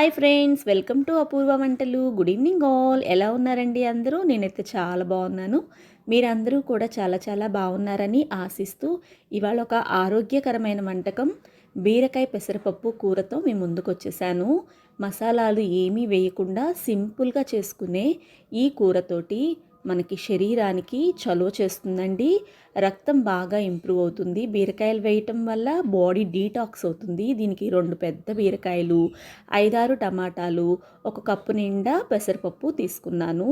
Hi friends, welcome to అపూర్వ వంటలు. Good evening all. ఎలా ఉన్నారండి అందరూ? నేనైతే చాలా బాగున్నాను. మీరందరూ కూడా చాలా చాలా బాగున్నారని ఆశిస్తూ ఇవాళ ఒక ఆరోగ్యకరమైన వంటకం బీరకాయ పెసరపప్పు కూరతో మీ ముందుకు వచ్చేసాను. మసాలాలు ఏమీ వేయకుండా సింపుల్గా చేసుకునే ఈ కూరతోటి మనకి శరీరానికి చలువ చేస్తుందండి. రక్తం బాగా ఇంప్రూవ్ అవుతుంది. బీరకాయలు వేయటం వల్ల బాడీ డీటాక్స్ అవుతుంది. దీనికి 2 పెద్ద బీరకాయలు, 5-6 టమాటాలు, 1 కప్పు నిండా పెసరపప్పు తీసుకున్నాను.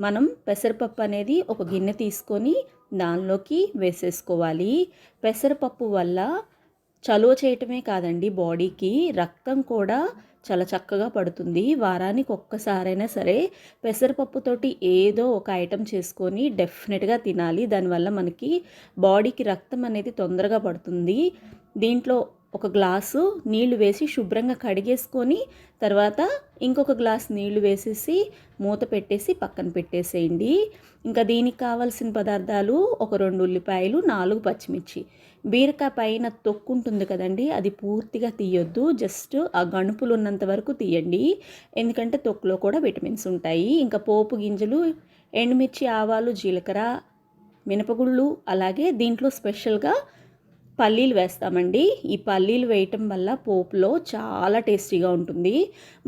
మనం పెసరపప్పు అనేది ఒక గిన్నె తీసుకొని దానిలోకి వేసేసుకోవాలి. పెసరపప్పు వల్ల చలువ చేయటమే కాదండి, బాడీకి రక్తం కూడా చాలా చక్కగా పడుతుంది. వారానికి ఒక్కసారైనా సరే పెసరపప్పుతోటి ఏదో ఒక ఐటెం చేసుకొని డెఫినెట్గా తినాలి. దానివల్ల మనకి బాడీకి రక్తం అనేది తొందరగా పడుతుంది. దీంట్లో ఒక గ్లాసు నీళ్లు వేసి శుభ్రంగా కడిగేసుకొని తర్వాత ఇంకొక గ్లాస్ నీళ్లు వేసేసి మూత పెట్టేసి పక్కన పెట్టేసేయండి. ఇంకా దీనికి కావాల్సిన పదార్థాలు ఒక 2 ఉల్లిపాయలు, 4 పచ్చిమిర్చి. బీరకాయ పైన తొక్కు ఉంటుంది కదండి, అది పూర్తిగా తీయొద్దు. జస్ట్ ఆ గణుపులు ఉన్నంత వరకు తీయండి, ఎందుకంటే తొక్కులో కూడా విటమిన్స్ ఉంటాయి. ఇంకా పోపు గింజలు, ఎండుమిర్చి, ఆవాలు, జీలకర్ర, మినపగుళ్ళు, అలాగే దీంట్లో స్పెషల్గా పల్లీలు వేస్తామండి. ఈ పల్లీలు వేయటం వల్ల పోపులో చాలా టేస్టీగా ఉంటుంది.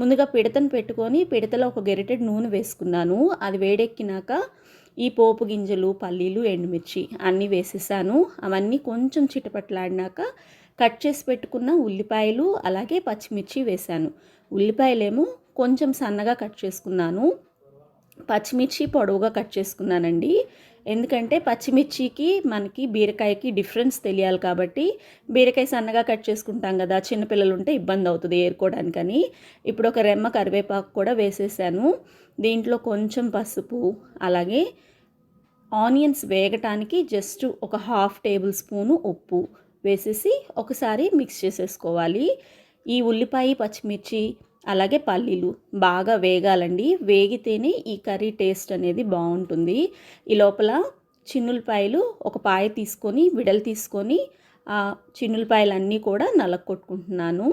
ముందుగా పిడతను పెట్టుకొని పిడతలో ఒక గెరిటెడ్ నూనె వేసుకున్నాను. అది వేడెక్కినాక ఈ పోపు గింజలు, పల్లీలు, ఎండుమిర్చి అన్నీ వేసేసాను. అవన్నీ కొంచెం చిటపట్లాడినాక కట్ చేసి పెట్టుకున్న ఉల్లిపాయలు అలాగే పచ్చిమిర్చి వేశాను. ఉల్లిపాయలేమో కొంచెం సన్నగా కట్ చేసుకున్నాను, పచ్చిమిర్చి పొడవుగా కట్ చేసుకున్నానండి. ఎందుకంటే పచ్చిమిర్చికి మనకి బీరకాయకి డిఫరెన్స్ తెలియాలి కాబట్టి. బీరకాయ సన్నగా కట్ చేసుకుంటాం కదా, చిన్నపిల్లలు ఉంటే ఇబ్బంది అవుతుంది ఏరుకోవడానికని. ఇప్పుడు ఒక రెమ్మ కరివేపాకు కూడా వేసేసాను. దీంట్లో కొంచెం పసుపు, అలాగే ఆనియన్స్ వేగటానికి జస్ట్ ఒక 1/2 టేబుల్ స్పూను ఉప్పు వేసేసి ఒకసారి మిక్స్ చేసేసుకోవాలి. ఈ ఉల్లిపాయ, పచ్చిమిర్చి అలాగే పల్లీలు బాగా వేగాలండి. వేగితేనే ఈ కర్రీ టేస్ట్ అనేది బాగుంటుంది. ఈ లోపల చిన్నులపాయలు ఒక పాయ తీసుకొని విడలు తీసుకొని ఆ చిన్నులపాయలన్నీ కూడా నలగొట్టుకుంటున్నాను.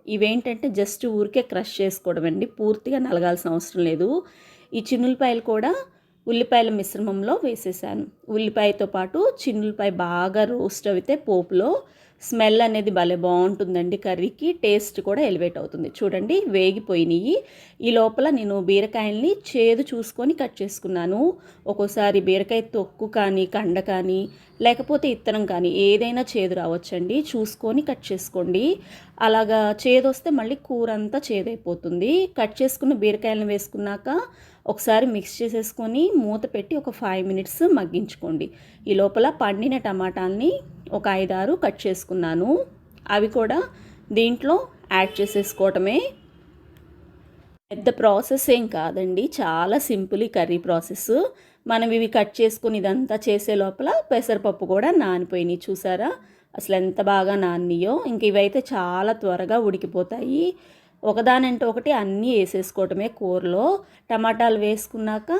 ఇవేంటంటే జస్ట్ ఊరికే క్రష్ చేసుకోవడం అండి, పూర్తిగా నలగాల్సిన అవసరం లేదు. ఈ చిన్నులపాయలు కూడా ఉల్లిపాయల మిశ్రమంలో వేసేసాను. ఉల్లిపాయతో పాటు చిన్నులపాయ బాగా రోస్ట్ అయితే పోపులో స్మెల్ అనేది భలే బాగుంటుందండి. కర్రీకి టేస్ట్ కూడా ఎలివేట్ అవుతుంది. చూడండి వేగిపోయినాయి. ఈ లోపల నేను బీరకాయల్ని చేదు చూసుకొని కట్ చేసుకున్నాను. ఒక్కోసారి బీరకాయ తొక్కు కానీ, కండ కానీ, లేకపోతే ఇత్తనం కానీ ఏదైనా చేదు రావచ్చండి. చూసుకొని కట్ చేసుకోండి. అలాగా చేదు వస్తే మళ్ళీ కూర అంతా చేదైపోతుంది. కట్ చేసుకున్న బీరకాయలను వేసుకున్నాక ఒకసారి మిక్స్ చేసేసుకొని మూత పెట్టి ఒక 5 మినిట్స్ మగ్గించుకోండి. ఈ లోపల పండిన టమాటాలని ఒక 5-6 కట్ చేసుకున్నాను. అవి కూడా దీంట్లో యాడ్ చేసేసుకోవటమే. పెద్ద ప్రాసెస్ ఏం కాదండి, చాలా సింపుల్ ఈ కర్రీ ప్రాసెస్. మనం ఇవి కట్ చేసుకుని ఇదంతా చేసే లోపల పెసరపప్పు కూడా నానిపోయినాయి. చూసారా అసలు ఎంత బాగా నానియో. ఇంక ఇవైతే చాలా త్వరగా ఉడికిపోతాయి. ఒకదానంటే ఒకటి అన్నీ వేసేసుకోవటమే కూరలో. టమాటాలు వేసుకున్నాక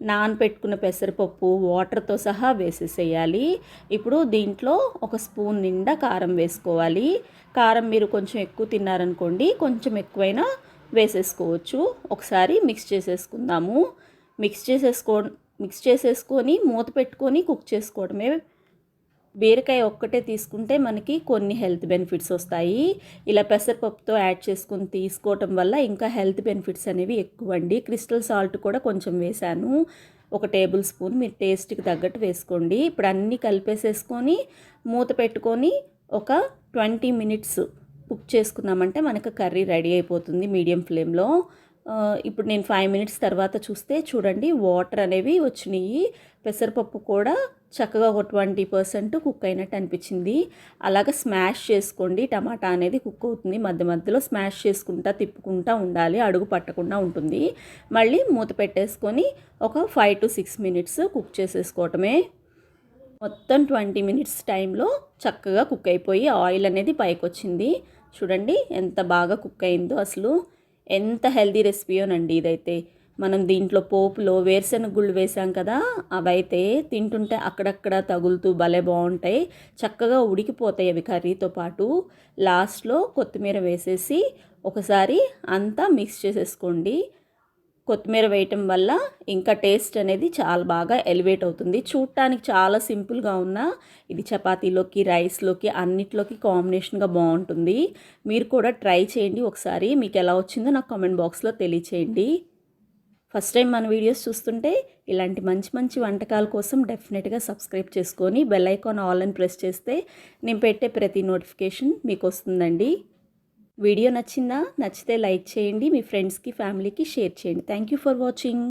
నానపెట్టుకున్న పెసరపప్పు వాటర్తో సహా వేసేసేయాలి. ఇప్పుడు దీంట్లో ఒక స్పూన్ నిండా కారం వేసుకోవాలి. కారం మీరు కొంచెం ఎక్కువ తిన్నారనుకోండి, కొంచెం ఎక్కువైనా వేసేసుకోవచ్చు. ఒకసారి మిక్స్ చేసేసుకుందాము. మిక్స్ చేసేసుకొని మూత పెట్టుకొని కుక్ చేసుకోవడమే. బీరకాయ ఒక్కటే తీసుకుంటే మనకి కొన్ని హెల్త్ బెనిఫిట్స్ వస్తాయి. ఇలా పెసరపప్పుతో యాడ్ చేసుకొని తీసుకోవటం వల్ల ఇంకా హెల్త్ బెనిఫిట్స్ అనేవి ఎక్కువ అండి. క్రిస్టల్ సాల్ట్ కూడా కొంచెం వేశాను, 1 టేబుల్ స్పూన్. మీరు టేస్ట్కి తగ్గట్టు వేసుకోండి. ఇప్పుడు అన్నీ కలిపేసేసుకొని మూత పెట్టుకొని ఒక 20 మినిట్స్ కుక్ చేసుకున్నామంటే మనకు కర్రీ రెడీ అయిపోతుంది మీడియం ఫ్లేమ్లో. ఇప్పుడు నేను 5 మినిట్స్ తర్వాత చూస్తే చూడండి వాటర్ అనేవి వచ్చినాయి. పెసరపప్పు కూడా చక్కగా ఒక 20% కుక్ అయినట్టు అనిపించింది. అలాగ స్మాష్ చేసుకోండి. టమాటా అనేది కుక్ అవుతుంది. మధ్య మధ్యలో స్మాష్ చేసుకుంటా తిప్పుకుంటా ఉండాలి, అడుగు పట్టకుండా ఉంటుంది. మళ్ళీ మూత పెట్టేసుకొని ఒక 5 to 6 మినిట్స్ కుక్ చేసేసుకోవటమే. మొత్తం 20 మినిట్స్ టైంలో చక్కగా కుక్ అయిపోయి ఆయిల్ అనేది పైకి వచ్చింది. చూడండి ఎంత బాగా కుక్ అయిందో. అసలు ఎంత హెల్దీ రెసిపీయోనండి ఇదైతే. మనం దీంట్లో పోపులో వేరుశెనగ గుళ్ళు వేసాం కదా, అవైతే తింటుంటే అక్కడక్కడ తగులుతూ భలే బాగుంటాయి. చక్కగా ఉడికిపోతాయి అవి కర్రీతో పాటు. లాస్ట్లో కొత్తిమీర వేసేసి ఒకసారి అంతా మిక్స్ చేసేసుకోండి. కొత్తిమీర వేయటం వల్ల ఇంకా టేస్ట్ అనేది చాలా బాగా ఎలివేట్ అవుతుంది. చూడటానికి చాలా సింపుల్గా ఉన్న ఇది చపాతీలోకి, రైస్లోకి అన్నిట్లోకి కాంబినేషన్గా బాగుంటుంది. మీరు కూడా ట్రై చేయండి ఒకసారి. మీకు ఎలా వచ్చిందో నాకు కామెంట్ బాక్స్లో తెలియచేయండి. ఫస్ట్ టైం మన వీడియోస్ చూస్తుంటే ఇలాంటి మంచి మంచి వంటకాల కోసం డెఫినెట్గా సబ్స్క్రైబ్ చేసుకొని బెల్ ఐకాన్ ఆల్ అని ప్రెస్ చేస్తే నేను పెట్టే ప్రతి నోటిఫికేషన్ మీకు వస్తుందండి. వీడియో నచ్చిందా? నచ్చితే లైక్ చేయండి. మీ ఫ్రెండ్స్కి, ఫ్యామిలీకి షేర్ చేయండి. Thank you for watching.